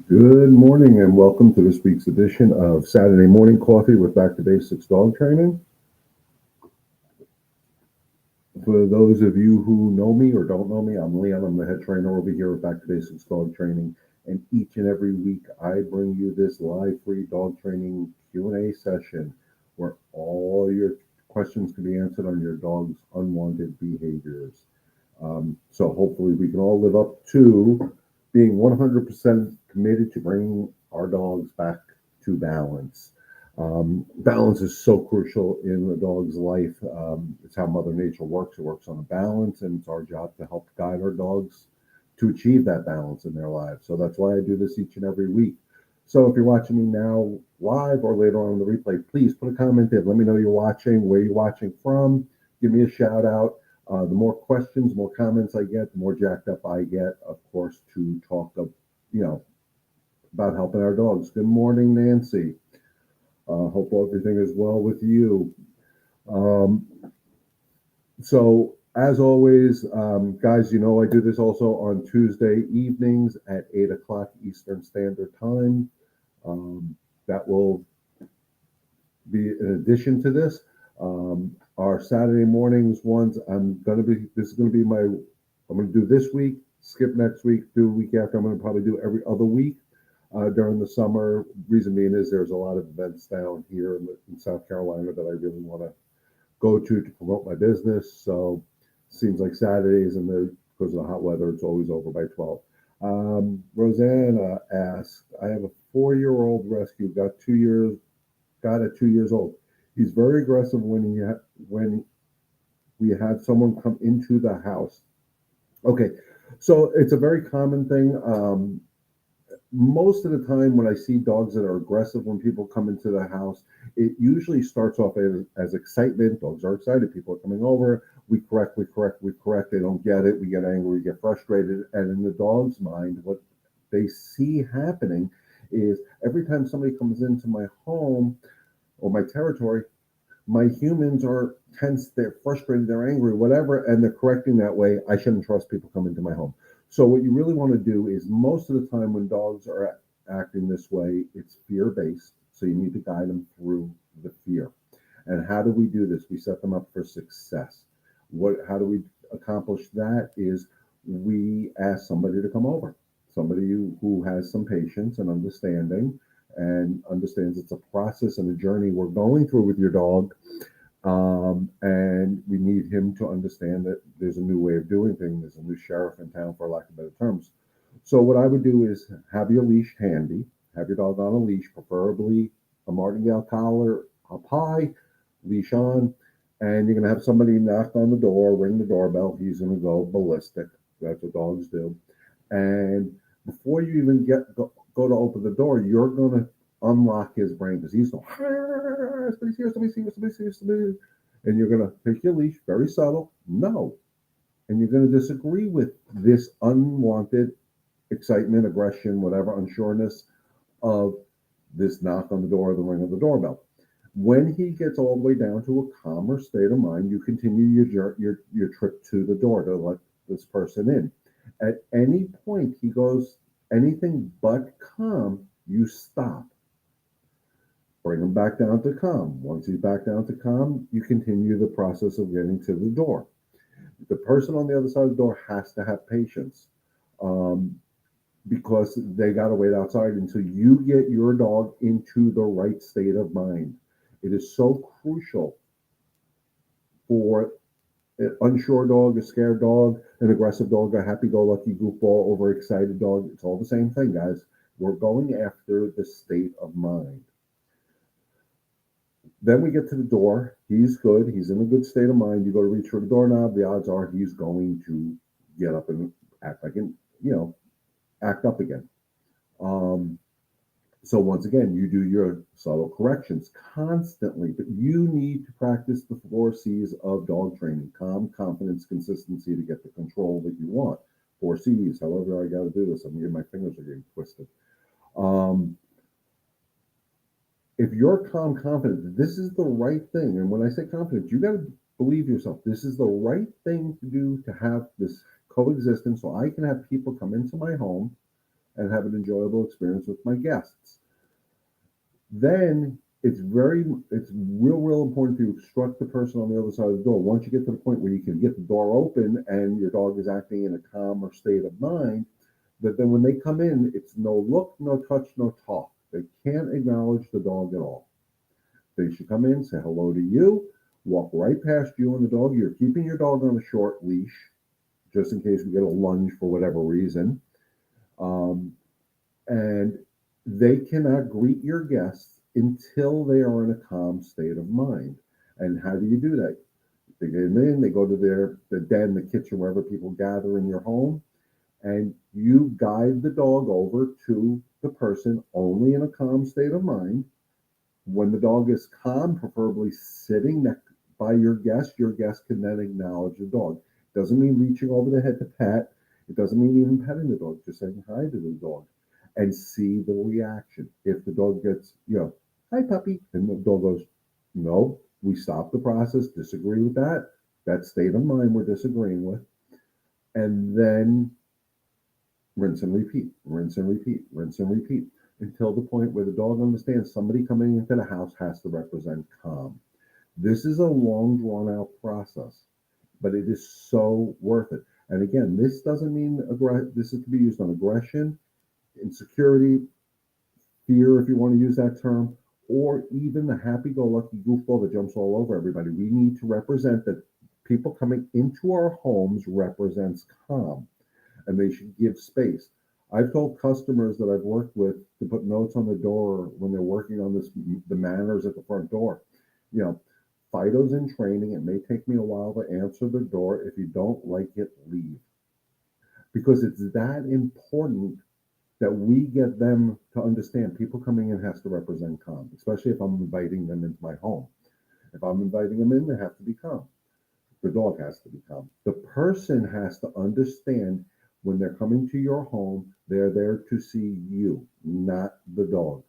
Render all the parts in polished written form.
Good morning and welcome to this week's edition of Saturday Morning Coffee with Back to Basics Dog Training. For those of you who know me or don't know me, I'm Leon. I'm the head trainer over here at Back to Basics Dog Training. And each and every week, I bring you this live free dog training Q&A session where all your questions can be answered on your dog's unwanted behaviors. So hopefully we can all live up to being 100% committed to bringing our dogs back to balance. Balance is so crucial in the dog's life. It's how Mother Nature works. It works on a balance, and it's our job to help guide our dogs to achieve that balance in their lives. So that's why I do this each and every week. So if you're watching me now live or later on in the replay, please put a comment in. Let me know you're watching, where you're watching from. Give me a shout out. The more questions, more comments I get, the more jacked up I get, of course, to talk you know, about helping our dogs. Good morning, Nancy. Hope everything is well with you. Um, so, as always, guys, I do this also on Tuesday evenings at 8 o'clock Eastern Standard Time. That will be in addition to this. Our Saturday mornings ones, this is going to be I'm going to do this week, skip next week, do a week after. I'm going to probably do every other week during the summer. Reason being is there's a lot of events down here in South Carolina that I really want to go to promote my business. So seems like Saturdays because of the hot weather, it's always over by 12. Rosanna asked, I have a 4-year-old rescue, got at 2 years old. He's very aggressive when we have someone come into the house. Okay, so it's a very common thing. Most of the time, when I see dogs that are aggressive when people come into the house, it usually starts off as excitement. Dogs are excited. People are coming over. We correct, we correct, we correct. They don't get it. We get angry, we get frustrated. And in the dog's mind, what they see happening is every time somebody comes into my home or my territory, my humans are tense, they're frustrated, they're angry, whatever, and they're correcting that way. I shouldn't trust people come into my home. So what you really want to do is most of the time when dogs are acting this way, it's fear based. So you need to guide them through the fear. And how do we do this? We set them up for success. How do we accomplish that is we ask somebody to come over, somebody who has some patience and understanding and understands it's a process and a journey we're going through with your dog. And we need him to understand that there's a new way of doing things. There's a new sheriff in town, for lack of better terms. So what I would do is have your leash handy, have your dog on a leash, preferably a martingale collar up high, leash on, and you're going to have somebody knock on the door, ring the doorbell. He's going to go ballistic. That's what dogs do. And before you even go to open the door, you're going to unlock his brain because he's going, somebody's here, somebody's here, somebody's here, somebody's here. And you're going to take your leash, very subtle, no. And you're going to disagree with this unwanted excitement, aggression, whatever, unsureness of this knock on the door, the ring of the doorbell. When he gets all the way down to a calmer state of mind, you continue your trip to the door to let this person in. At any point he goes anything but calm, you stop. Bring him back down to calm. Once he's back down to calm, you continue the process of getting to the door. The person on the other side of the door has to have patience um, because they got to wait outside until you get your dog into the right state of mind. It is so crucial for an unsure dog, a scared dog, an aggressive dog, a happy-go-lucky goofball, overexcited dog. It's all the same thing, guys. We're going after the state of mind. Then we get to the door. He's good. He's in a good state of mind. You go to reach for the doorknob. The odds are he's going to get up and act like act up again. Um, so once again, you do your subtle corrections constantly, but you need to practice the 4 C's of dog training: calm, confidence, consistency to get the control that you want. 4 C's. However, I got to do this. I'm getting my fingers are getting twisted. Um, if you're calm, confident, this is the right thing. And when I say confidence, you got to believe yourself. This is the right thing to do to have this coexistence so I can have people come into my home and have an enjoyable experience with my guests. Then it's real important to instruct the person on the other side of the door. Once you get to the point where you can get the door open and your dog is acting in a calmer state of mind, that then when they come in, it's no look, no touch, no talk. They can't acknowledge the dog at all. They should come in, say hello to you, walk right past you and the dog. You're keeping your dog on a short leash just in case we get a lunge for whatever reason. Um, and they cannot greet your guests until they are in a calm state of mind. And how do you do that? They get in, they go to the den, the kitchen, wherever people gather in your home, and you guide the dog over to the person only in a calm state of mind. When the dog is calm, preferably sitting next by your guest can then acknowledge the dog. Doesn't mean reaching over the head to pet. It doesn't mean even petting the dog, just saying hi to the dog and see the reaction. If the dog gets, hi puppy, and the dog goes, no, we stop the process, disagree with that state of mind we're disagreeing with, and then rinse and repeat, rinse and repeat, rinse and repeat until the point where the dog understands somebody coming into the house has to represent calm. This is a long, drawn out process, but it is so worth it. And again, this doesn't mean this is to be used on aggression, insecurity, fear, if you want to use that term, or even the happy go lucky goofball that jumps all over everybody. We need to represent that people coming into our homes represents calm and they should give space. I've told customers that I've worked with to put notes on the door when they're working on the manners at the front door. You know, Fido's in training. It may take me a while to answer the door. If you don't like it, leave. Because it's that important that we get them to understand people coming in has to represent calm, especially if I'm inviting them into my home. If I'm inviting them in, they have to be calm. The dog has to be calm. The person has to understand when they're coming to your home, they're there to see you, not the dog.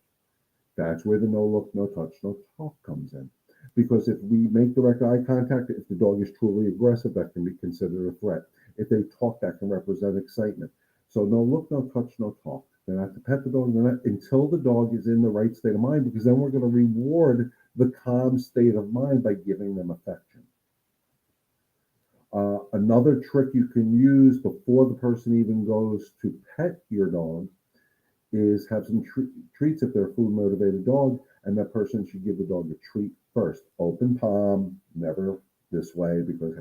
That's where the no look, no touch, no talk comes in. Because if we make direct eye contact, if the dog is truly aggressive, that can be considered a threat. If they talk, that can represent excitement. So no look, no touch, no talk. They're not to pet the dog, they're not, until the dog is in the right state of mind, because then we're going to reward the calm state of mind by giving them affection. Another trick you can use before the person even goes to pet your dog is have some treats if they're a food motivated dog, and that person should give the dog a treat first. Open palm, never this way because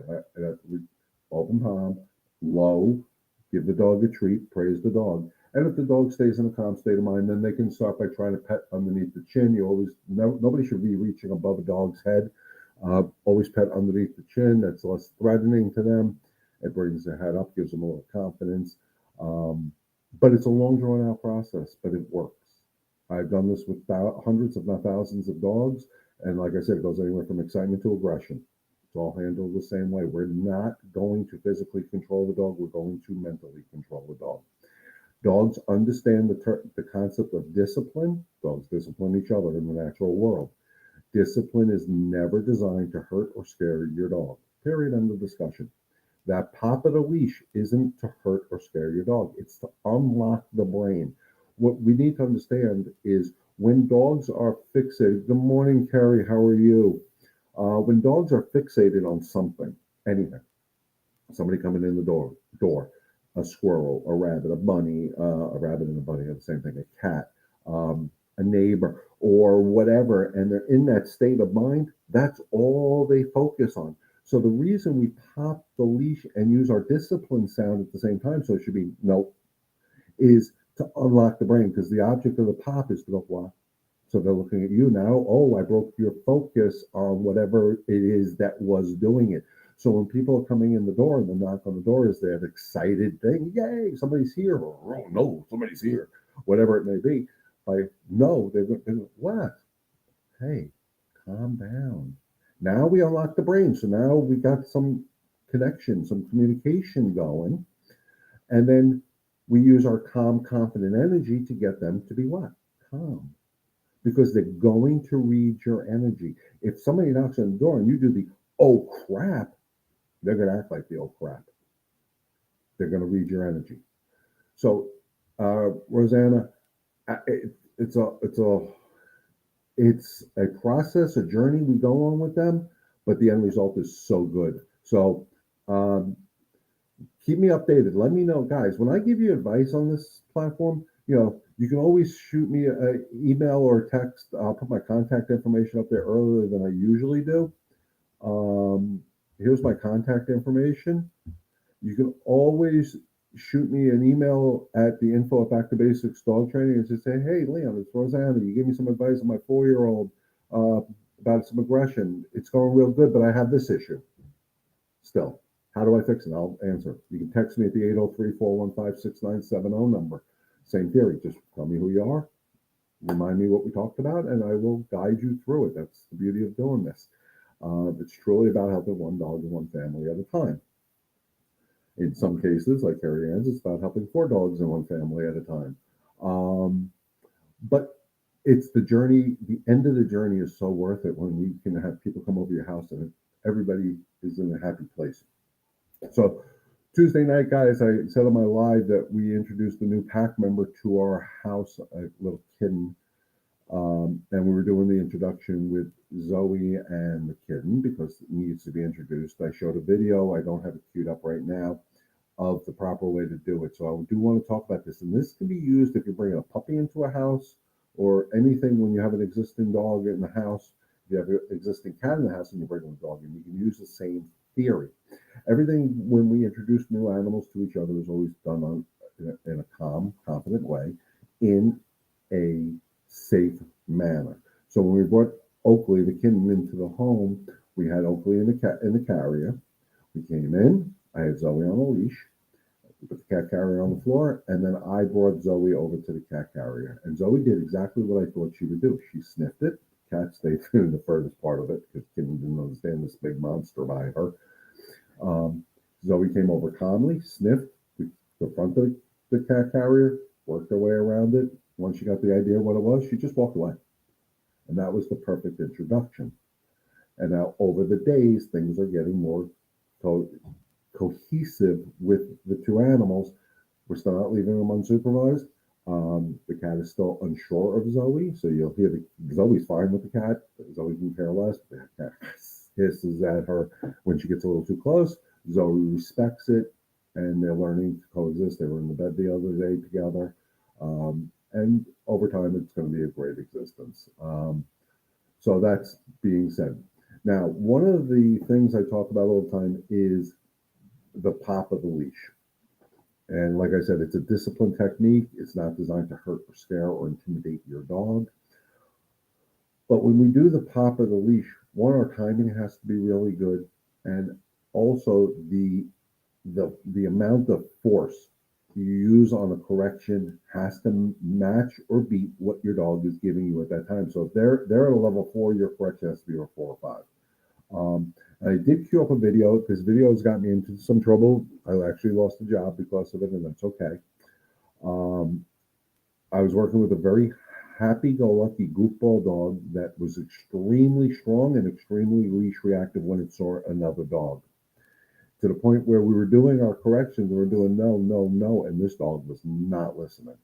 open palm, low, give the dog a treat, praise the dog. And if the dog stays in a calm state of mind, then they can start by trying to pet underneath the chin. You always, nobody should be reaching above a dog's head. Always pet underneath the chin. That's less threatening to them. It brings their head up, gives them a little confidence. But it's a long, drawn out process, but it works. I've done this with hundreds, if not thousands, of dogs. And like I said, it goes anywhere from excitement to aggression. It's all handled the same way. We're not going to physically control the dog, we're going to mentally control the dog. Dogs understand the concept of discipline. Dogs discipline each other in the natural world. Discipline is never designed to hurt or scare your dog. Period. End of discussion. That pop of the leash isn't to hurt or scare your dog. It's to unlock the brain. What we need to understand is when dogs are fixated. Good morning, Carrie. How are you? When dogs are fixated on something, anything, somebody coming in the door, a squirrel, a rabbit, a bunny, a rabbit and a bunny are the same thing, a cat, a neighbor, or whatever, and they're in that state of mind, that's all they focus on. So the reason we pop the leash and use our discipline sound at the same time, so it should be nope, is to unlock the brain because the object of the pop is to go what? So they're looking at you now. Oh, I broke your focus on whatever it is that was doing it. So when people are coming in the door and the knock on the door is that excited thing, yay, somebody's here. Or, oh no, somebody's here. Whatever it may be. Like, no, they're going, what? Hey, calm down. Now we unlock the brain. So now we got some connection, some communication going. And then we use our calm, confident energy to get them to be what? Calm. Because they're going to read your energy. If somebody knocks on the door and you do the oh crap, they're going to act like the oh crap. They're going to read your energy. So Rosanna, it's a process, a journey we go on with them, but the end result is so good. So um, keep me updated. Let me know, guys. When I give you advice on this platform, you can always shoot me an email or text. I'll put my contact information up there earlier than I usually do. Um, Here's my contact information. You can always shoot me an email at the info at Back to Basics Dog Training and just say, hey, Leon, it's Rosanna. You gave me some advice on my 4-year-old uh, about some aggression. It's going real good, but I have this issue still. How do I fix it? I'll answer. You can text me at the 803-415-6970 number. Same theory. Just tell me who you are, remind me what we talked about, and I will guide you through it. That's the beauty of doing this. It's truly about helping one dog and one family at a time. In some cases, like Carrie Ann's, it's about helping 4 dogs in one family at a time. Um, but it's the journey. The end of the journey is so worth it when you can have people come over your house and everybody is in a happy place. So Tuesday night, guys, I said on my live that we introduced a new pack member to our house, a little kitten. And we were doing the introduction with Zoe and the kitten because it needs to be introduced. I showed a video. I don't have it queued up right now of the proper way to do it. So I do want to talk about this. And this can be used if you're bringing a puppy into a house or anything when you have an existing dog in the house. If you have an existing cat in the house and you're bringing a dog in, you can use the same theory. Everything when we introduce new animals to each other is always done in a calm, confident way in a safe manner. So when we brought Oakley, the kitten, into the home, we had Oakley in the carrier. We came in. I had Zoe on a leash. We put the cat carrier on the floor, and then I brought Zoe over to the cat carrier. And Zoe did exactly what I thought she would do. She sniffed it. Cat stayed in the furthest part of it because kitten didn't understand this big monster by her. Um, Zoe came over calmly, sniffed the front of the cat carrier, worked her way around it. Once she got the idea of what it was, she just walked away. And that was the perfect introduction. And now, over the days, things are getting more cohesive with the 2 animals. We're still not leaving them unsupervised. The cat is still unsure of Zoe, so you'll hear Zoe's fine with the cat. Zoe can care less. The cat hisses at her when she gets a little too close. Zoe respects it, and they're learning to coexist. They were in the bed the other day together, and over time, it's going to be a great existence. So that's being said. Now, one of the things I talk about all the time is the pop of the leash. And like I said, it's a discipline technique. It's not designed to hurt or scare or intimidate your dog. But when we do the pop of the leash, one, our timing has to be really good, and also the amount of force you use on a correction has to match or beat what your dog is giving you at that time. So if they're at a level 4, your correction has to be a 4 or 5. I did queue up a video because videos got me into some trouble. I actually lost a job because of it, and that's okay. I was working with a very happy-go-lucky goofball dog that was extremely strong and extremely leash reactive when it saw another dog. To the point where we were doing our corrections, we were doing no, no, no, and this dog was not listening.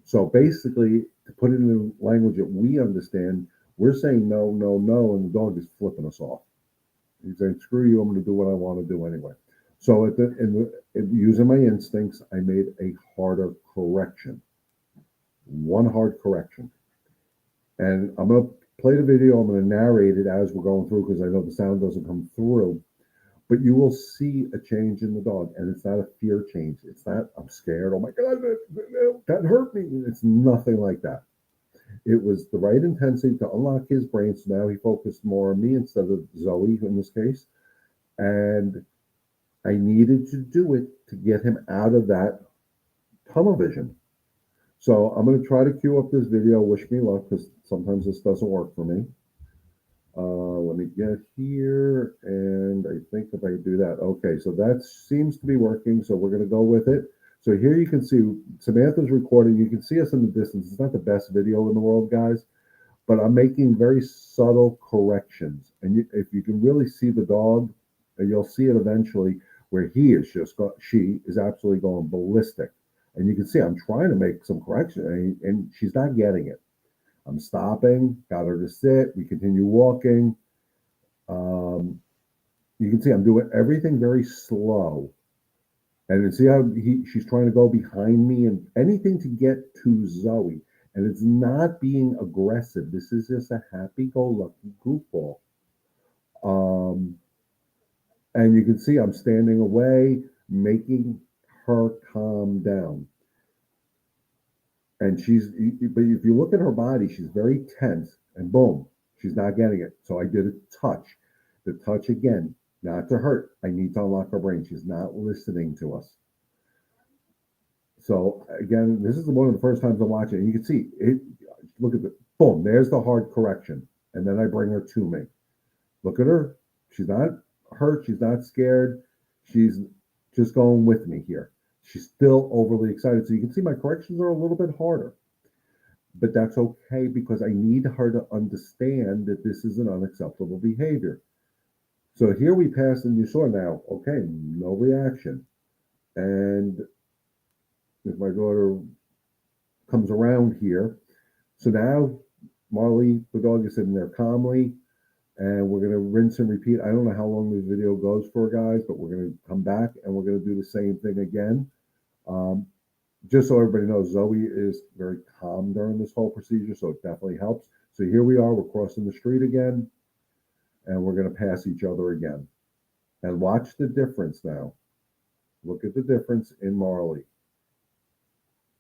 So basically, to put it in language that we understand, we're saying no, no, no, and the dog is flipping us off. He's saying, "Screw you! I'm going to do what I want to do anyway." So using my instincts, I made a harder correction, one hard correction, and I'm going to play the video. I'm going to narrate it as we're going through because I know the sound doesn't come through. But you will see a change in the dog, and it's not a fear change. It's not, I'm scared. Oh my God, that hurt me. It's nothing like that. It was the right intensity to unlock his brain. So now he focused more on me instead of Zoe in this case. And I needed to do it to get him out of that tunnel vision. So I'm going to try to queue up this video. Wish me luck because sometimes this doesn't work for me. Let me get here, and I think if I do that, okay, so that seems to be working, so we're going to go with it. So here you can see Samantha's recording. You can see us in the distance. It's not the best video in the world, guys, but I'm making very subtle corrections. And if you can really see the dog, and you'll see it eventually, where she is absolutely going ballistic. And you can see I'm trying to make some correction, and she's not getting it. I'm stopping, got her to sit. We continue walking. Um, you can see I'm doing everything very slow. And then see how she's trying to go behind me and anything to get to Zoe. And it's not being aggressive. This is just a happy-go-lucky goofball. Um, and you can see I'm standing away, making her calm down. And but if you look at her body, she's very tense, and boom, she's not getting it. So I did a touch. The touch again, not to hurt. I need to unlock her brain. She's not listening to us. So again, this is one of the first times I'm watching. You can see it. Look at the boom. There's the hard correction, and then I bring her to me. Look at her. She's not hurt. She's not scared. She's just going with me here. She's still overly excited. So you can see my corrections are a little bit harder, but that's okay because I need her to understand that this is an unacceptable behavior. So here we passed, and you saw now. Okay, no reaction, and if my daughter comes around here. So now Marley, the dog, is sitting there calmly, and we're going to rinse and repeat. I don't know how long this video goes for, guys, but we're going to come back and we're going to do the same thing again. Just so everybody knows, Zoe is very calm during this whole procedure, so it definitely helps. So here we are, we're crossing the street again, and we're going to pass each other again. And watch the difference now. Look at the difference in Marley.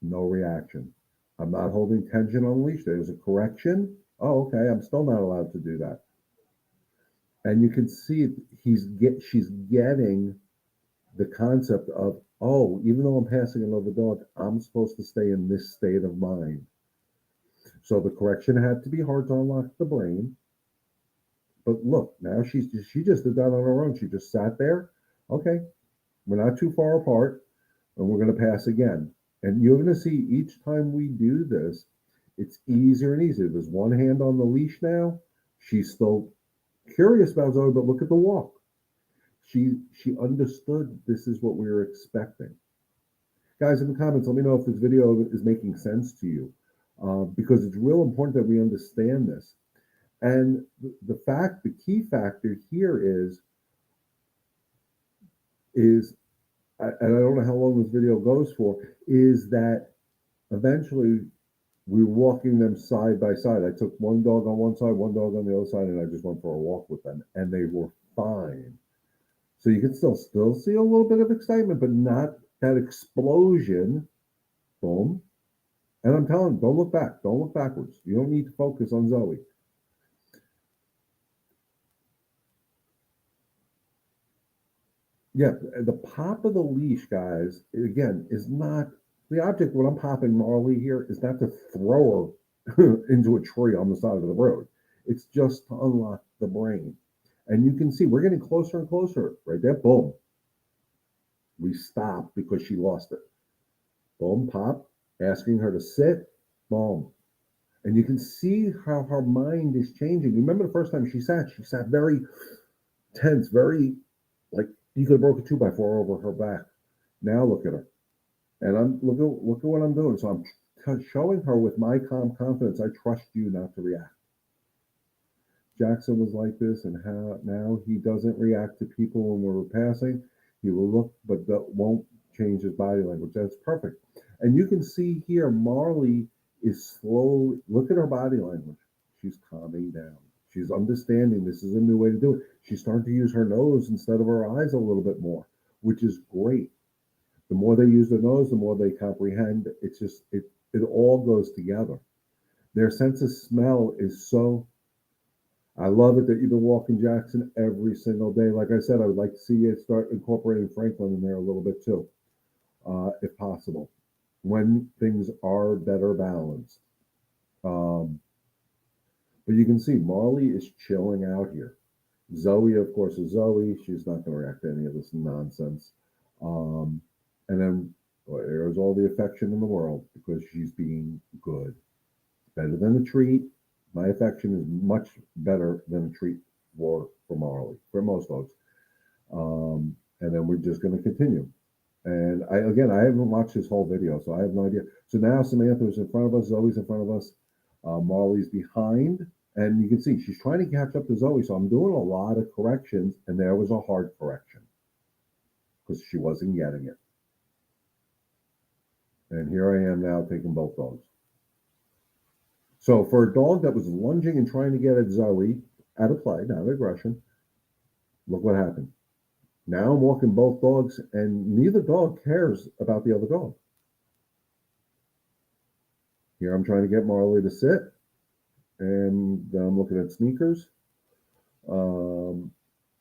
No reaction. I'm not holding tension on the leash. There's a correction. Oh, okay. I'm still not allowed to do that. And you can see she's getting the concept of, oh, even though I'm passing another dog, I'm supposed to stay in this state of mind. So the correction had to be hard to unlock the brain. But look, now she just did that on her own. She just sat there. Okay, we're not too far apart, and we're going to pass again. And you're going to see each time we do this, it's easier and easier. There's one hand on the leash now. She's still curious about Zoe, but look at the walk. She understood this is what we were expecting. Guys, in the comments, let me know if this video is making sense to you, because it's real important that we understand this. And the key factor here is, and I don't know how long this video goes for, is that eventually we were walking them side by side. I took one dog on one side, one dog on the other side, and I just went for a walk with them, and they were fine. So you can still see a little bit of excitement, but not that explosion. Boom. And I'm telling you, don't look back. Don't look backwards. You don't need to focus on Zoe. Yeah, the pop of the leash, guys, again, is not the object. When I'm popping Marley here is not to throw her into a tree on the side of the road. It's just to unlock the brain. And you can see we're getting closer and closer right there. Boom. We stopped because she lost it. Boom, pop, asking her to sit. Boom. And you can see how her mind is changing. You remember the first time she sat very tense, very like you could have broke a 2x4 over her back. Now look at her. And look at what I'm doing. So I'm showing her with my calm confidence, I trust you not to react. Jackson was like this, and how now he doesn't react to people when we're passing. He will look, but won't change his body language. That's perfect. And you can see here, Marley is slowly, look at her body language. She's calming down. She's understanding this is a new way to do it. She's starting to use her nose instead of her eyes a little bit more, which is great. The more they use their nose, the more they comprehend. It's just, it all goes together. Their sense of smell is so, I love it that you've been walking Jackson every single day. Like I said, I would like to see you start incorporating Franklin in there a little bit too, if possible, when things are better balanced. But you can see Marley is chilling out here. Zoe, of course, is Zoe. She's not going to react to any of this nonsense. And then there's all the affection in the world because she's being good. Better than a treat. My affection is much better than a treat for Marley, for most folks. And then we're just going to continue. And I haven't watched this whole video, so I have no idea. So now Samantha's in front of us, Zoe's in front of us, Marley's behind, and you can see she's trying to catch up to Zoe. So I'm doing a lot of corrections, and there was a hard correction because she wasn't getting it. And here I am now taking both dogs. So for a dog that was lunging and trying to get at Zoe out of play, not aggression, look what happened. Now I'm walking both dogs, and neither dog cares about the other dog. Here I'm trying to get Marley to sit, and I'm looking at sneakers. A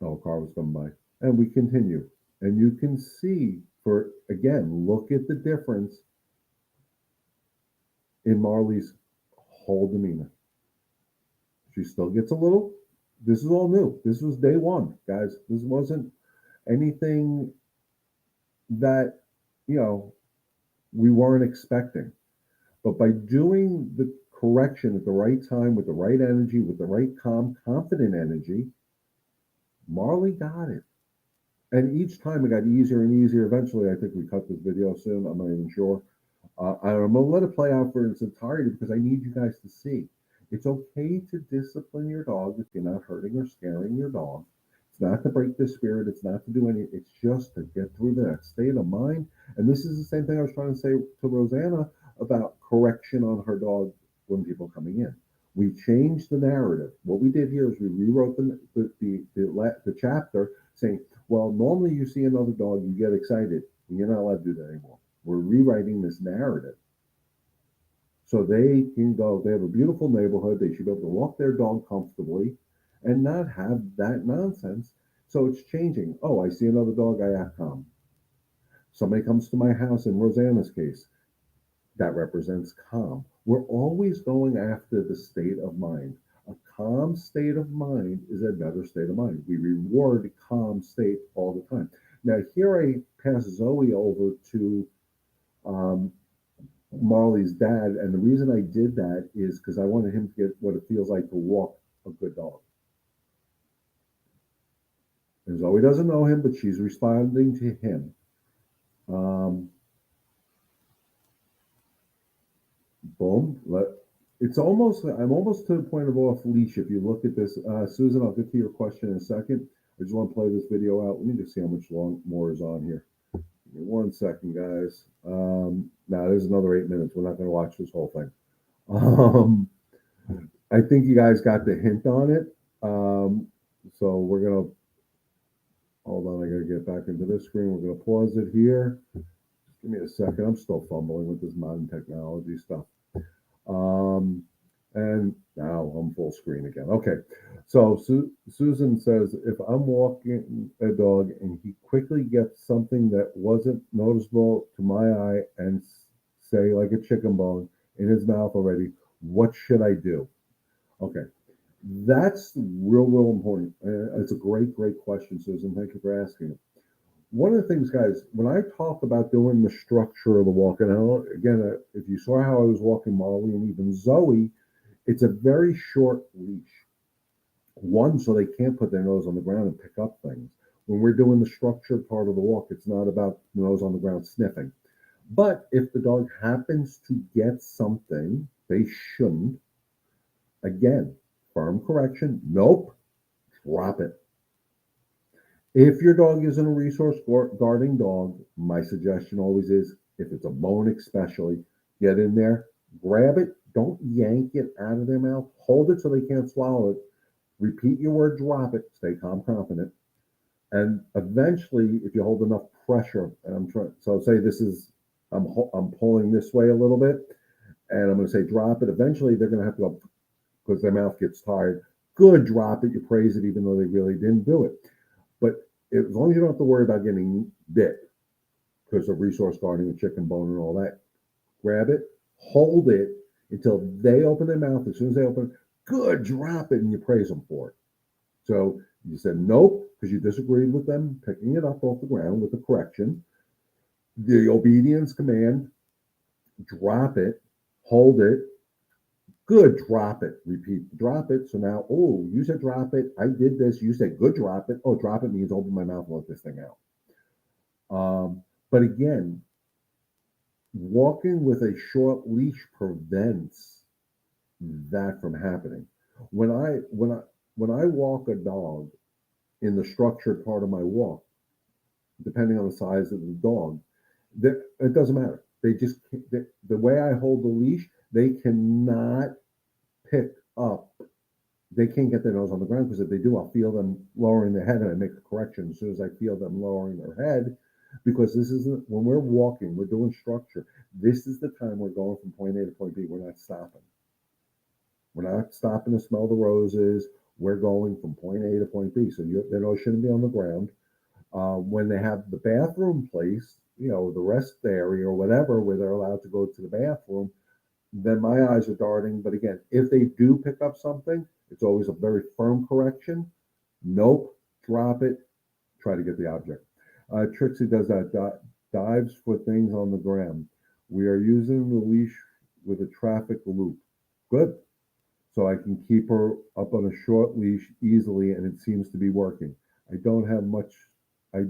car was coming by, and we continue. And you can see, for again, look at the difference in Marley's whole demeanor. She still gets a little. This is all new. This was day one, guys. This wasn't anything that, you know, we weren't expecting. But by doing the correction at the right time, with the right energy, with the right calm, confident energy, Marley got it. And each time it got easier and easier. Eventually, I think we cut this video soon. I'm not even sure. I'm going to let it play out for its entirety because I need you guys to see. It's okay to discipline your dog if you're not hurting or scaring your dog. It's not to break their spirit. It's not to do anything. It's just to get through that state of mind. And this is the same thing I was trying to say to Rosanna about correction on her dog when people coming in. We changed the narrative. What we did here is we rewrote the chapter saying, well, normally you see another dog, you get excited. And you're not allowed to do that anymore. We're rewriting this narrative. So they can go, they have a beautiful neighborhood. They should be able to walk their dog comfortably and not have that nonsense. So it's changing. Oh, I see another dog, I act calm. Somebody comes to my house, in Rosanna's case, that represents calm. We're always going after the state of mind. A calm state of mind is a better state of mind. We reward calm state all the time. Now, here I pass Zoe over to Marley's dad, and the reason I did that is because I wanted him to get what it feels like to walk a good dog. And Zoe doesn't know him, but she's responding to him. Boom. It's almost, I'm almost to the point of off leash. If you look at this, Susan, I'll get to your question in a second. I just want to play this video out. Let me just see how much more is on here. Give me 1 second, guys. Now there's another 8 minutes. We're not going to watch this whole thing. I think you guys got the hint on it. So we're going to, hold on, I got to get back into this screen. We're going to pause it here. Just give me a second. I'm still fumbling with this modern technology stuff. And now I'm full screen again. Okay. So Susan says, if I'm walking a dog and he quickly gets something that wasn't noticeable to my eye and say like a chicken bone in his mouth already, what should I do? Okay. That's real important. It's a great question, Susan. Thank you for asking it. One of the things, guys, when I talk about doing the structure of the walk, and again, if you saw how I was walking Marley and even Zoe, it's a very short leash. One, so they can't put their nose on the ground and pick up things. When we're doing the structured part of the walk, it's not about the nose on the ground sniffing. But if the dog happens to get something they shouldn't, again, firm correction, nope, drop it. If your dog isn't a resource guarding dog, my suggestion always is, if it's a bone especially, get in there, grab it, don't yank it out of their mouth, hold it so they can't swallow it, repeat your word, drop it, stay calm, confident. And eventually, if you hold enough pressure, and I'm trying, so say this is, I'm pulling this way a little bit, and I'm going to say drop it. Eventually, they're going to have to go, because their mouth gets tired. Good, drop it. You praise it, even though they really didn't do it. But as long as you don't have to worry about getting bit because of resource guarding, a chicken bone, and all that, grab it, hold it until they open their mouth. As soon as they open, good, drop it, and you praise them for it. So you said nope because you disagreed with them picking it up off the ground with the correction. The obedience command, drop it, hold it, good, drop it, repeat, drop it. So now, oh, you said drop it, I did this, you said good, drop it. Oh, drop it means open my mouth and let this thing out. But again, walking with a short leash prevents that from happening. When I when I when I walk a dog in the structured part of my walk, depending on the size of the dog, that it doesn't matter. They just the way I hold the leash, they cannot pick up. They can't get their nose on the ground because if they do, I'll feel them lowering their head, and I make a correction as soon as I feel them lowering their head. Because this isn't when we're walking, we're doing structure. This is the time we're going from point A to point B. We're not stopping. We're not stopping to smell the roses. We're going from point A to point B. So their nose shouldn't be on the ground. When they have the bathroom place, the rest area or whatever, where they're allowed to go to the bathroom, then my eyes are darting. But again, if they do pick up something, it's always a very firm correction. Nope, drop it, try to get the object. Trixie does that, dives for things on the ground. We are using the leash with a traffic loop. Good. So I can keep her up on a short leash easily, and it seems to be working. I don't have much. I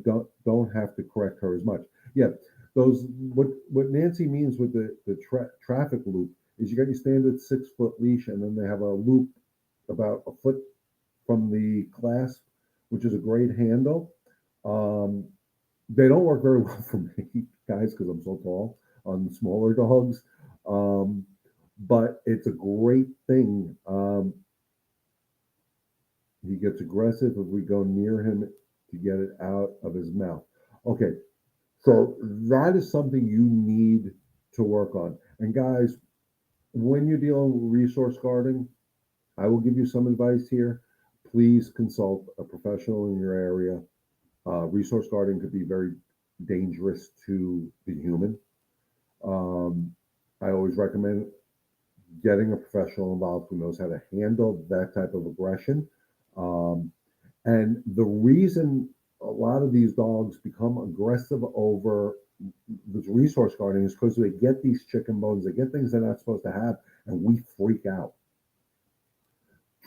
don't have to correct her as much. Yeah, those what Nancy means with the traffic loop is you got your standard 6 foot leash, and then they have a loop about a foot from the clasp, which is a great handle. Um, they don't work very well for me, guys, because I'm so tall on smaller dogs. Um, but it's a great thing. He gets aggressive if we go near him to get it out of his mouth. Okay, so that is something you need to work on. And guys, when you're dealing with resource guarding, I will give you some advice here. Please consult a professional in your area. Resource guarding could be very dangerous to the human. Um, I always recommend getting a professional involved who knows how to handle that type of aggression. Um, and the reason a lot of these dogs become aggressive over this resource guarding is because they get these chicken bones, they get things they're not supposed to have, and we freak out.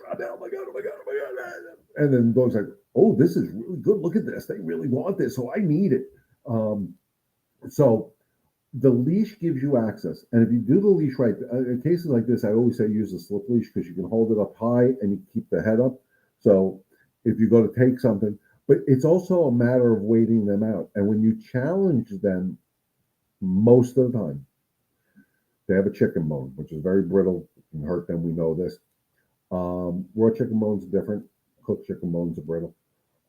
Oh my god! Oh my god! Oh my god! And then dogs like, oh, this is really good. Look at this. They really want this, so I need it. Um, so the leash gives you access, and if you do the leash right, in cases like this, I always say use a slip leash because you can hold it up high and you keep the head up. So if you go to take something, but it's also a matter of waiting them out. And when you challenge them, most of the time, they have a chicken bone, which is very brittle, can hurt them. We know this. Raw chicken bones are different. Cooked chicken bones are brittle.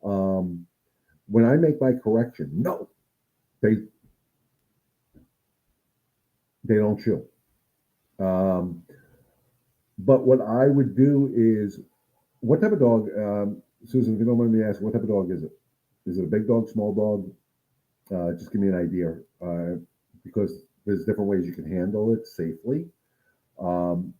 Um, when I make my correction, no, they they don't chew. Um, but what I would do is, what type of dog, Susan? If you don't mind me asking, what type of dog is it? Is it a big dog, small dog? Just give me an idea, because there's different ways you can handle it safely. Um,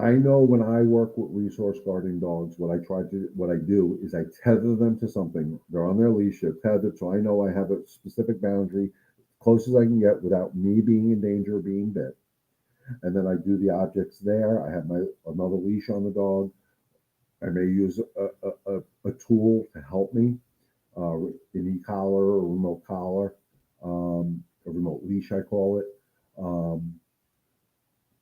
I know when I work with resource guarding dogs, what I do is I tether them to something. They're on their leash, they're tethered, so I know I have a specific boundary, close as I can get without me being in danger of being bit. And then I do the objects there. I have my another leash on the dog. I may use a tool to help me, an e-collar or remote collar, a remote leash, I call it. Um,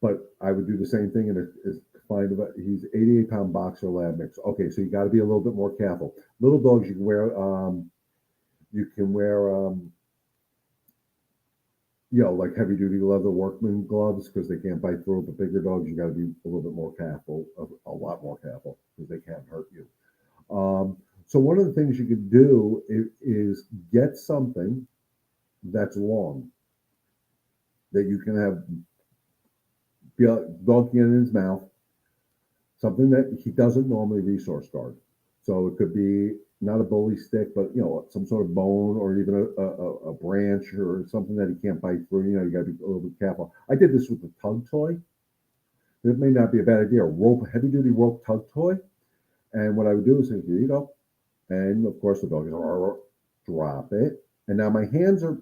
but I would do the same thing, and it's find about he's 88-pound boxer lab mix. Okay, so you got to be a little bit more careful. Little dogs you can wear like heavy duty leather workman gloves because they can't bite through. But bigger dogs, you got to be a little bit more careful, a lot more careful because they can't hurt you. So one of the things you could do is get something that's long that you can have dog in his mouth, something that he doesn't normally resource guard. So it could be not a bully stick, but some sort of bone or even a branch or something that he can't bite through. You got to be a little bit careful. I did this with the tug toy. It may not be a bad idea. Heavy duty rope tug toy. And what I would do is say, here you go. And of course, the dog is drop it. And now my hands are,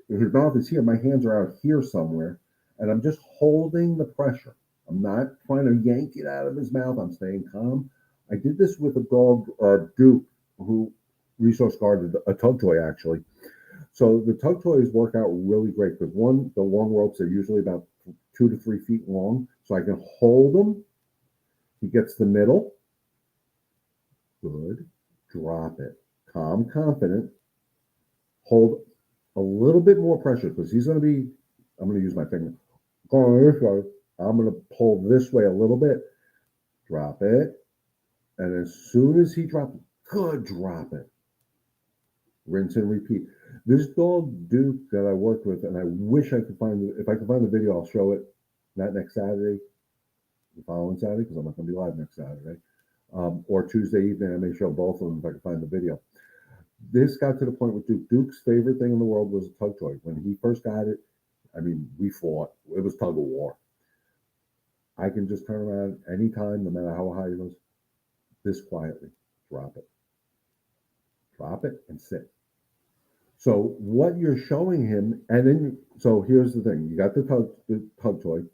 his mouth is here. My hands are out here somewhere. And I'm just holding the pressure. I'm not trying to yank it out of his mouth. I'm staying calm. I did this with a dog, Duke, who resource guarded a tug toy actually. So the tug toys work out really great because one, the long ropes are usually about 2 to 3 feet long, so I can hold him. He gets the middle. Good. Drop it. Calm, confident. Hold a little bit more pressure because he's going to be. I'm going to use my finger. Going this way. I'm going to pull this way a little bit. Drop it. And as soon as he drops, good, drop it. Rinse and repeat. This dog Duke that I worked with, and I wish I could find if I can find the video, I'll show it. Not next Saturday, the following Saturday, because I'm not going to be live next Saturday, or Tuesday evening. I may show both of them if I can find the video. This got to the point with Duke. Duke's favorite thing in the world was a tug toy. When he first got it, I mean, we fought. It was tug of war. I can just turn around anytime, no matter how high he goes, this quietly, drop it, and sit. So what you're showing him, and then so here's the thing: you got the tug toy.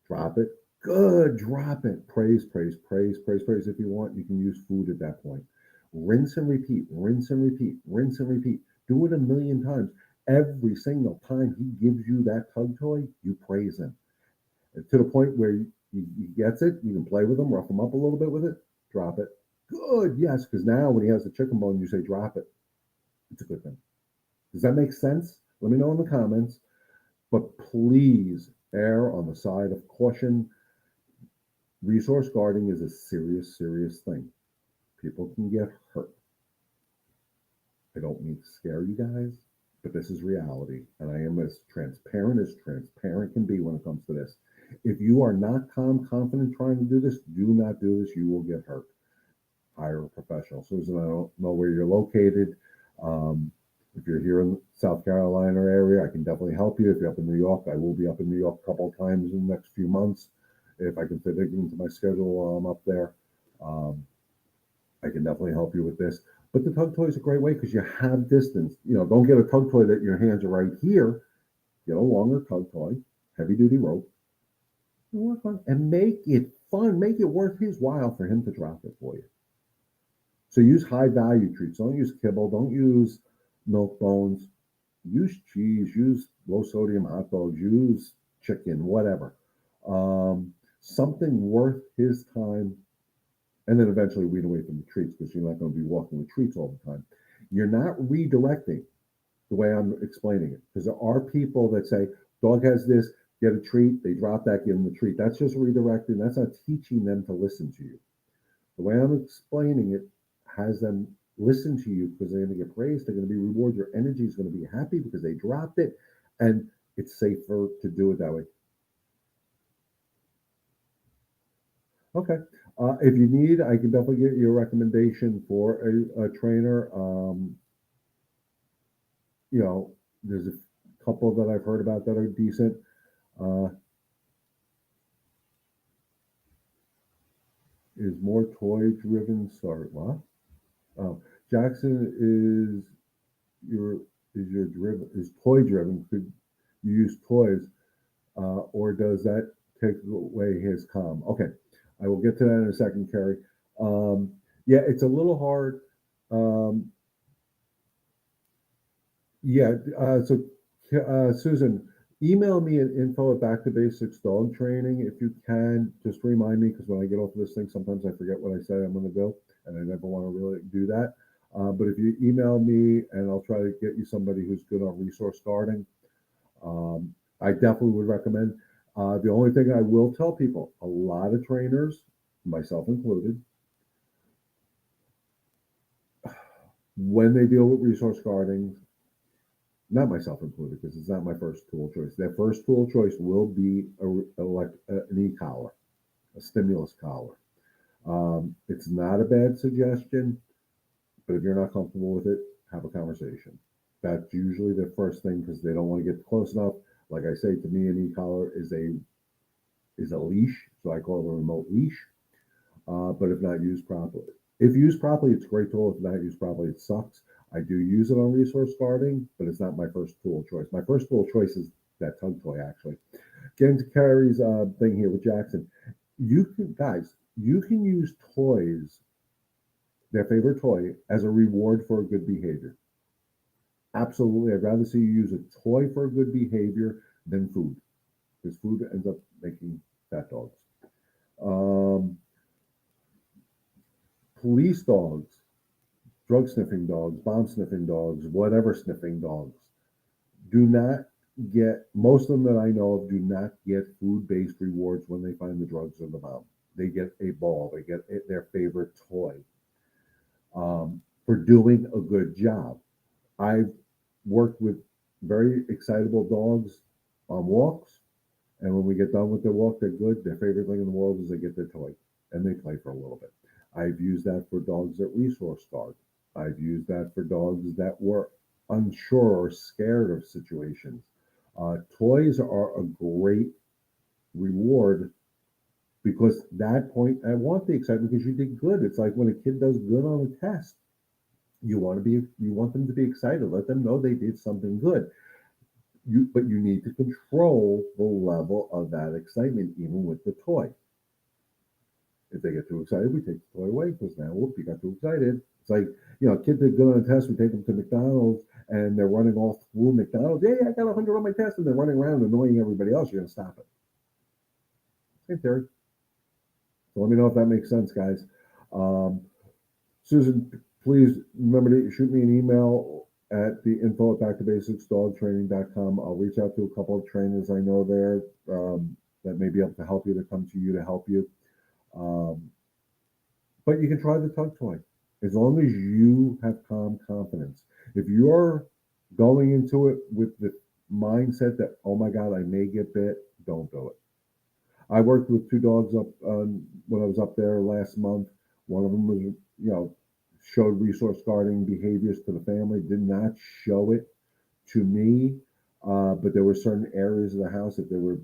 Drop it. Good. Drop it. Praise, praise, praise, praise, praise. If you want, you can use food at that point. Rinse and repeat. Rinse and repeat. Rinse and repeat. Do it a million times. Every single time he gives you that tug toy, you praise him. And to the point where he gets it, you can play with him, rough him up a little bit with it, drop it. Good. Yes, because now when he has the chicken bone, you say drop it. It's a good thing. Does that make sense? Let me know in the comments. But please err on the side of caution. Resource guarding is a serious, serious thing. People can get hurt. I don't mean to scare you guys, but this is reality. And I am as transparent can be when it comes to this. If you are not calm, confident trying to do this, do not do this. You will get hurt. Hire a professional. Susan, I don't know where you're located. If you're here in the South Carolina area, I can definitely help you. If you're up in New York, I will be up in New York a couple of times in the next few months. If I can fit it into my schedule while I'm up there, I can definitely help you with this. But the tug toy is a great way because you have distance. Don't get a tug toy that your hands are right here. Get a longer tug toy, heavy duty rope, and work on and make it fun. Make it worth his while for him to drop it for you. So use high value treats. Don't use kibble. Don't use milk bones. Use cheese. Use low sodium hot dogs. Use chicken. Whatever. Something worth his time. And then eventually weed away from the treats because you're not going to be walking with treats all the time. You're not redirecting the way I'm explaining it because there are people that say, dog has this, get a treat, they drop that, give them the treat. That's just redirecting. That's not teaching them to listen to you. The way I'm explaining it has them listen to you because they're going to get praised. They're going to be rewarded. Your energy is going to be happy because they dropped it. And it's safer to do it that way. Okay. If you need, I can definitely get you a recommendation for a trainer. There's a couple that I've heard about that are decent. Is more toy driven. Sorry, what? Oh, Jackson is toy driven. Could you use toys, or does that take away his calm? Okay, I will get to that in a second, Carrie. Yeah, it's a little hard. Susan, email me at info at Back to Basics Dog Training if you can. Just remind me because when I get off of this thing, sometimes I forget what I say I'm going to do, and I never want to really do that. But if you email me, and I'll try to get you somebody who's good on resource guarding, I definitely would recommend. The only thing I will tell people, a lot of trainers, myself included, when they deal with resource guarding, not myself included, because it's not my first tool choice. Their first tool choice will be an e-collar, a stimulus collar. It's not a bad suggestion, but if you're not comfortable with it, have a conversation. That's usually the first thing because they don't want to get close enough. Like I say, to me, an e-collar is a leash, so I call it a remote leash. But if not used properly, if used properly, it's a great tool. If not used properly, it sucks. I do use it on resource guarding, but it's not my first tool choice. My first tool choice is that tug toy, actually. Getting to Carrie's thing here with Jackson, you can use toys, their favorite toy, as a reward for good behavior. Absolutely. I'd rather see you use a toy for good behavior than food, because food ends up making fat dogs. Um, Police dogs, drug sniffing dogs, bomb sniffing dogs, whatever sniffing dogs, do not get, most of them that I know of do not get food based rewards when they find the drugs or the bomb. They get a ball, they get their favorite toy for doing a good job. I've worked with very excitable dogs on walks, and when we get done with their walk, they're good. Their favorite thing in the world is they get their toy and they play for a little bit. I've used that for dogs that resource guard. I've used that for dogs that were unsure or scared of situations. Toys are a great reward because that point, I want the excitement because you did good. It's like when a kid does good on a test, you want them to be excited. Let them know they did something good. But you need to control the level of that excitement, even with the toy. If they get too excited, we take the toy away because now, whoop, you got too excited. It's like, kids that go on a test, we take them to McDonald's and they're running all through McDonald's. Yeah, I got 100 on my test, and they're running around annoying everybody else. You're going to stop it. Same theory. So let me know if that makes sense, guys. Um, Susan, please remember to shoot me an email at the info at backtobasicsdogtraining.com. I'll reach out to a couple of trainers I know there that may be able to help you, to come to you to help you. Um, but you can try the tug toy as long as you have calm confidence. If you're going into it with the mindset that, oh my God, I may get bit, don't do it. I worked with two dogs up when I was up there last month. One of them was, showed resource guarding behaviors to the family, did not show it to me, but there were certain areas of the house that there were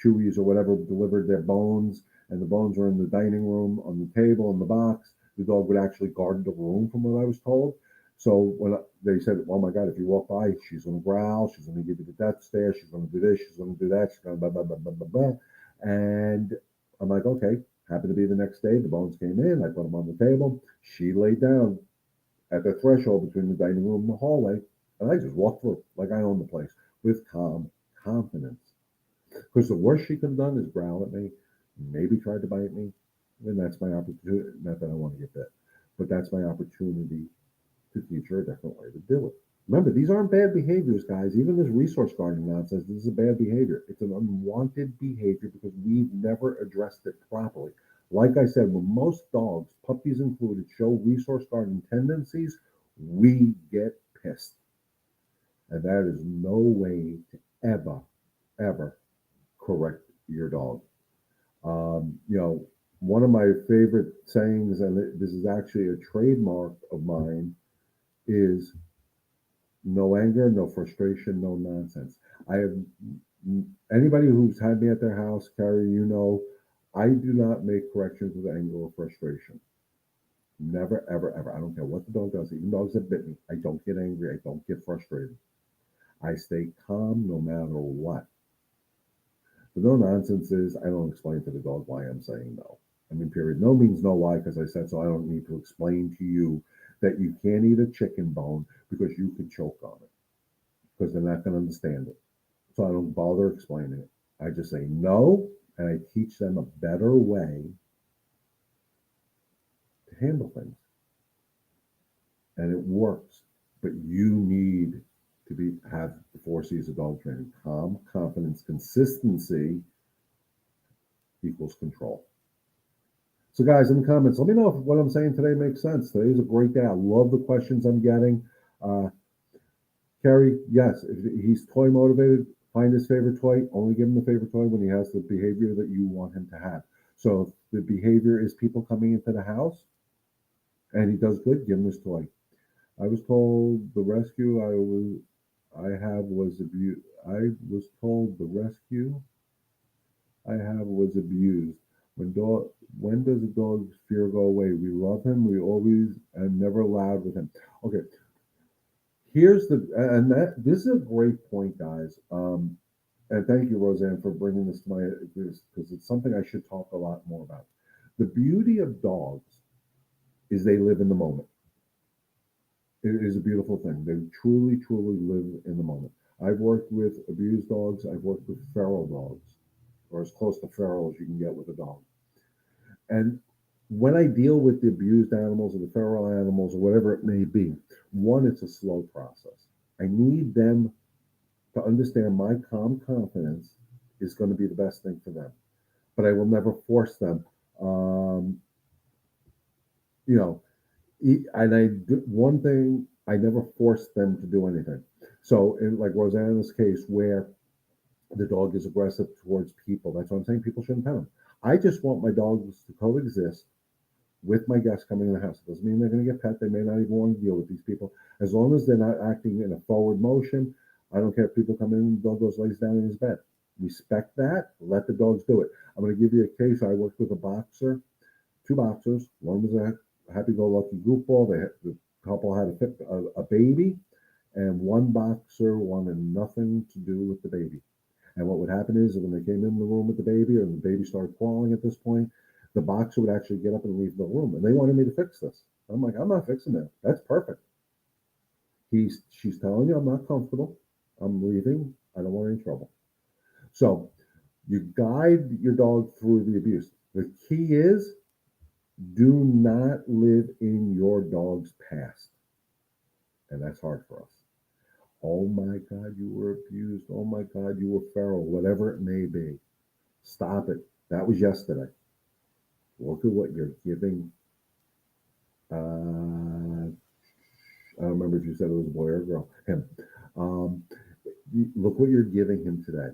chewies or whatever delivered their bones, and the bones were in the dining room, on the table, in the box. The dog would actually guard the room, from what I was told. So they said, "Oh my God, if you walk by, she's going to growl. She's going to give you the death stare. She's going to do this. She's going to do that. She's going to blah blah blah blah blah blah." And I'm like, "Okay." Happened to be the next day. The bones came in. I put them on the table. She laid down at the threshold between the dining room and the hallway, and I just walked through like I owned the place with calm confidence. Because the worst she could have done is growl at me, maybe tried to bite me, and that's my opportunity. Not that I want to get bit, but that's my opportunity to teach her a different way to do it. Remember, these aren't bad behaviors, guys. Even this resource guarding nonsense, this is a bad behavior. It's an unwanted behavior because we've never addressed it properly. Like I said, when most dogs, puppies included, show resource guarding tendencies, we get pissed. And that is no way to ever correct your dog. Um, you know, One of my favorite sayings, and this is actually a trademark of mine, is no anger, no frustration, no nonsense. I have Anybody who's had me at their house, Carrie, I do not make corrections with anger or frustration. Never, ever, ever. I don't care what the dog does. Even dogs that bit me, I don't get angry. I don't get frustrated. I stay calm no matter what. The no nonsense is I don't explain to the dog why I'm saying no. I mean, period. No means no. Why? Because I said so. I don't need to explain to you that you can't eat a chicken bone because you could choke on it, because they're not going to understand it. So I don't bother explaining it. I just say no, and I teach them a better way to handle things, and it works. But you need to have the 4 C's of dog training: calm, confidence, consistency equals control. So, guys, in the comments, let me know if what I'm saying today makes sense. Today's a great day. I love the questions I'm getting. Uh, Kerry, yes, if he's toy motivated, find his favorite toy. Only give him the favorite toy when he has the behavior that you want him to have. So, if the behavior is people coming into the house and he does good, give him his toy. I was told the rescue I have was abused. I was told the rescue I have was abused. When does a dog's fear go away? We love him. We always and never loud with him. Okay, here's the and that this is a great point, guys. And thank you, Roseanne, for bringing this to my this because it's something I should talk a lot more about. The beauty of dogs is they live in the moment. It is a beautiful thing. They truly, truly live in the moment. I've worked with abused dogs. I've worked with feral dogs, or as close to feral as you can get with a dog. And when I deal with the abused animals or the feral animals or whatever it may be, one, it's a slow process. I need them to understand my calm confidence is going to be the best thing for them. But I will never force them. Um, you know, and I do one thing. I never force them to do anything. So, in like Rosanna's case, where the dog is aggressive towards people, that's why I'm saying people shouldn't pet them. I just want my dogs to coexist with my guests coming in the house. It doesn't mean they're going to get pet. They may not even want to deal with these people. As long as they're not acting in a forward motion, I don't care if people come in, the dog goes lays down in his bed. Respect that. Let the dogs do it. I'm going to give you a case. I worked with a boxer, two boxers. One was a happy-go-lucky goofball. The couple had a baby, and one boxer wanted nothing to do with the baby. And what would happen is when they came in the room with the baby, or the baby started crawling at this point, the boxer would actually get up and leave the room. And they wanted me to fix this. I'm like, I'm not fixing that. That's perfect. She's telling you I'm not comfortable. I'm leaving. I don't want any trouble. So you guide your dog through the abuse. The key is do not live in your dog's past. And that's hard for us. Oh my God, you were abused. Oh my God, you were feral, whatever it may be. Stop it. That was yesterday. Look at what you're giving. I don't remember if you said it was a boy or a girl. Him. Um, Look what you're giving him today.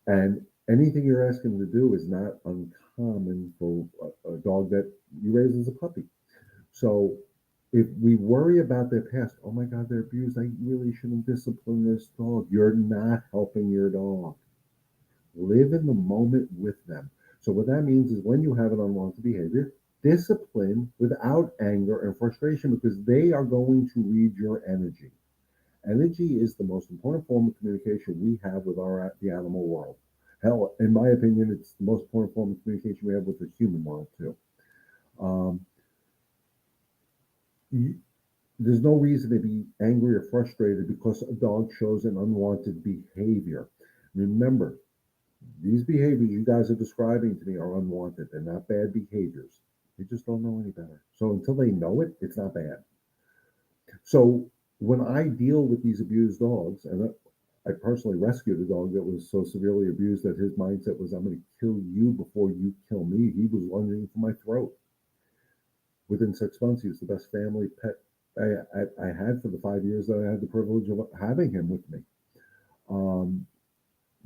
And anything you're asking him to do is not uncommon for a dog that you raise as a puppy. So if we worry about their past, oh my God, they're abused. I really shouldn't discipline this dog. You're not helping your dog. Live in the moment with them. So what that means is when you have an unwanted behavior, discipline without anger and frustration because they are going to read your energy. Energy is the most important form of communication we have with the animal world. Hell, in my opinion, it's the most important form of communication we have with the human world too. Um, there's no reason to be angry or frustrated because a dog shows an unwanted behavior. Remember, these behaviors you guys are describing to me are unwanted. They're not bad behaviors. They just don't know any better. So until they know it, it's not bad. So when I deal with these abused dogs, and I personally rescued a dog that was so severely abused that his mindset was, I'm going to kill you before you kill me. He was lunging for my throat. Within 6 months, he was the best family pet I had for the 5 years that I had the privilege of having him with me. Um,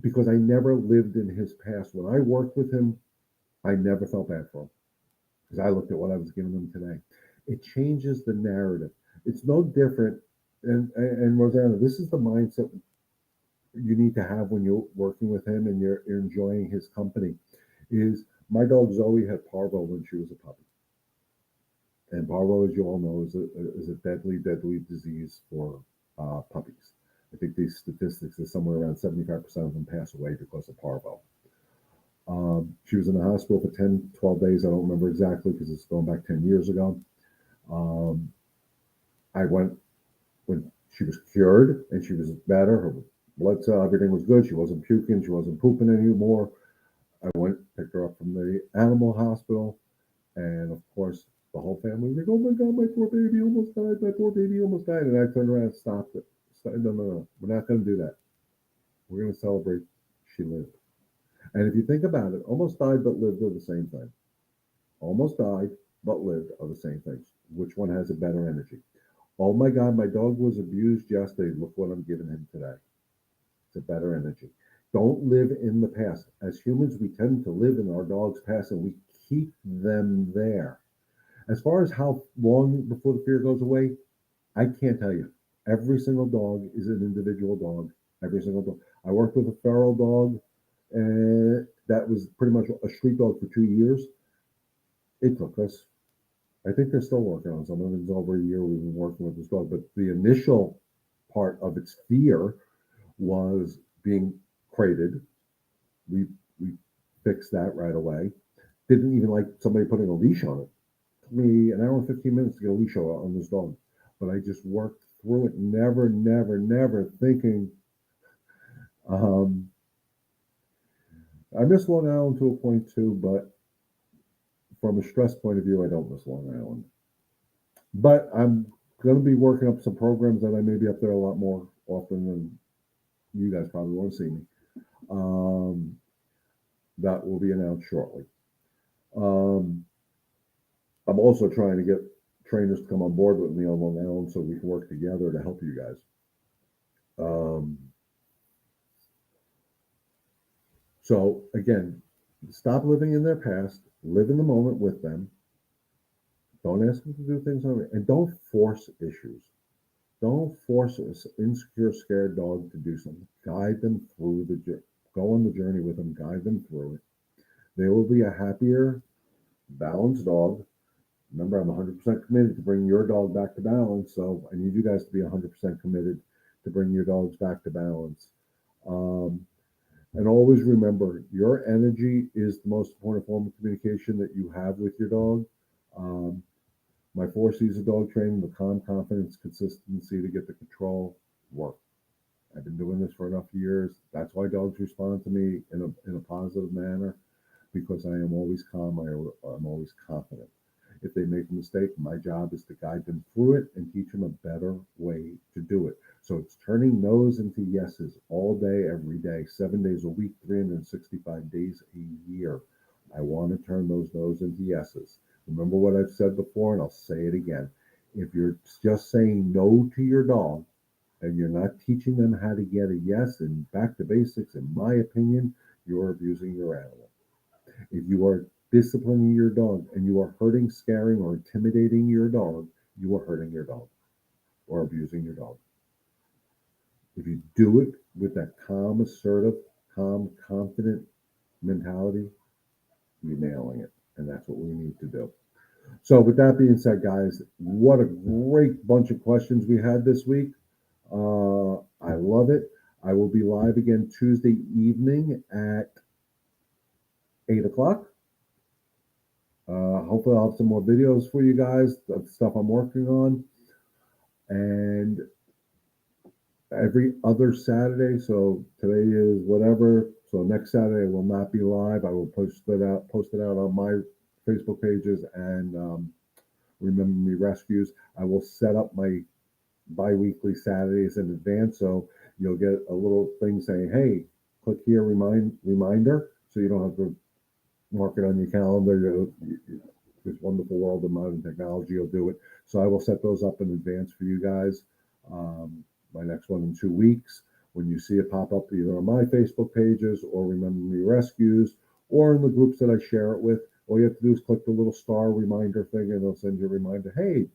because I never lived in his past. When I worked with him, I never felt bad for him because I looked at what I was giving him today. It changes the narrative. It's no different. And Rosanna, this is the mindset you need to have when you're working with him and you're enjoying his company. Is my dog Zoe had parvo when she was a puppy, and parvo, as you all know, is a deadly, deadly disease for puppies. I think these statistics is somewhere around 75% of them pass away because of parvo. She was in the hospital for 10, 12 days. I don't remember exactly because it's going back 10 years ago. Um, I went when she was cured and she was better. Her blood cell, everything was good. She wasn't puking. She wasn't pooping anymore. I went, picked her up from the animal hospital. And of course, the whole family was like, oh my God, my poor baby almost died. My poor baby almost died. And I turned around and stopped it. No, no, no. We're not going to do that. We're going to celebrate she lived. And if you think about it, almost died but lived are the same thing. Almost died but lived are the same things. Which one has a better energy? Oh my God, my dog was abused yesterday. Look what I'm giving him today. It's a better energy. Don't live in the past. As humans, we tend to live in our dog's past and we keep them there. As far as how long before the fear goes away, I can't tell you. Every single dog is an individual dog. Every single dog. I worked with a feral dog that was pretty much a street dog for 2 years. It took us. I think they're still working on some of it. It's over a year we've been working with this dog. But the initial part of its fear was being crated. We fixed that right away. Didn't even like somebody putting a leash on it. It took me an hour and 15 minutes to get a leash on this dog. but I just worked through it, never thinking. Um, I miss Long Island to a point too, but from a stress point of view, I don't miss Long Island. But I'm going to be working up some programs that I may be up there a lot more often than you guys probably want to see me. Um, that will be announced shortly. Um, I'm also trying to get trainers to come on board with me on Long Island so we can work together to help you guys. Um, so again, stop living in their past, live in the moment with them. Don't ask them to do things on it, and don't force issues. Don't force an insecure, scared dog to do something. Guide them through the journey. Go on the journey with them. Guide them through it. They will be a happier, balanced dog. Remember, I'm 100% committed to bring your dog back to balance. So I need you guys to be 100% committed to bring your dogs back to balance. Um, and always remember, your energy is the most important form of communication that you have with your dog. Um, my 4 C's of dog training, the calm, confidence, consistency to get the control, work. I've been doing this for enough years. That's why dogs respond to me in a positive manner, because I am always calm. I'm always confident. If they make a mistake, my job is to guide them through it and teach them a better way to do it. So it's turning no's into yeses all day, every day, 7 days a week, 365 days a year. I want to turn those no's into yeses. Remember what I've said before, and I'll say it again. If you're just saying no to your dog and you're not teaching them how to get a yes and back to basics, in my opinion, you're abusing your animal. If you are disciplining your dog and you are hurting, scaring, or intimidating your dog, you are hurting your dog or abusing your dog. If you do it with that calm, assertive, calm, confident mentality, you're nailing it. And that's what we need to do. So, with that being said, guys, what a great bunch of questions we had this week. I love it. I will be live again Tuesday evening at 8 o'clock. Hopefully, I'll have some more videos for you guys, the stuff I'm working on. And every other Saturday, so today is whatever. So next Saturday I will not be live. I will post it out on my Facebook pages and Remember Me Rescues. I will set up my bi-weekly Saturdays in advance, so you'll get a little thing saying, "Hey, click here, reminder," so you don't have to mark it on your calendar. This wonderful world of modern technology will do it. So I will set those up in advance for you guys. My next one in 2 weeks. When you see it pop up either on my Facebook pages or Remember Me Rescues or in the groups that I share it with, all you have to do is click the little star reminder thing and it'll send you a reminder. Hey,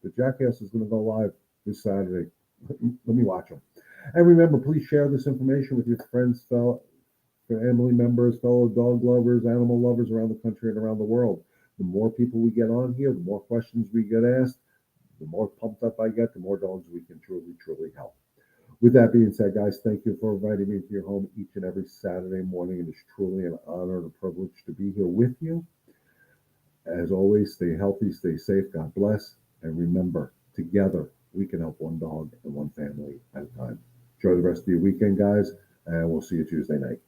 the Jackass is going to go live this Saturday. Let me watch them. And remember, please share this information with your friends, family members, fellow dog lovers, animal lovers around the country and around the world. The more people we get on here, the more questions we get asked, the more pumped up I get, the more dogs we can truly help. With that being said, guys, thank you for inviting me into your home each and every Saturday morning. It is truly an honor and a privilege to be here with you. As always, stay healthy, stay safe, God bless, and remember, together we can help one dog and one family at a time. Enjoy the rest of your weekend, guys, and we'll see you Tuesday night.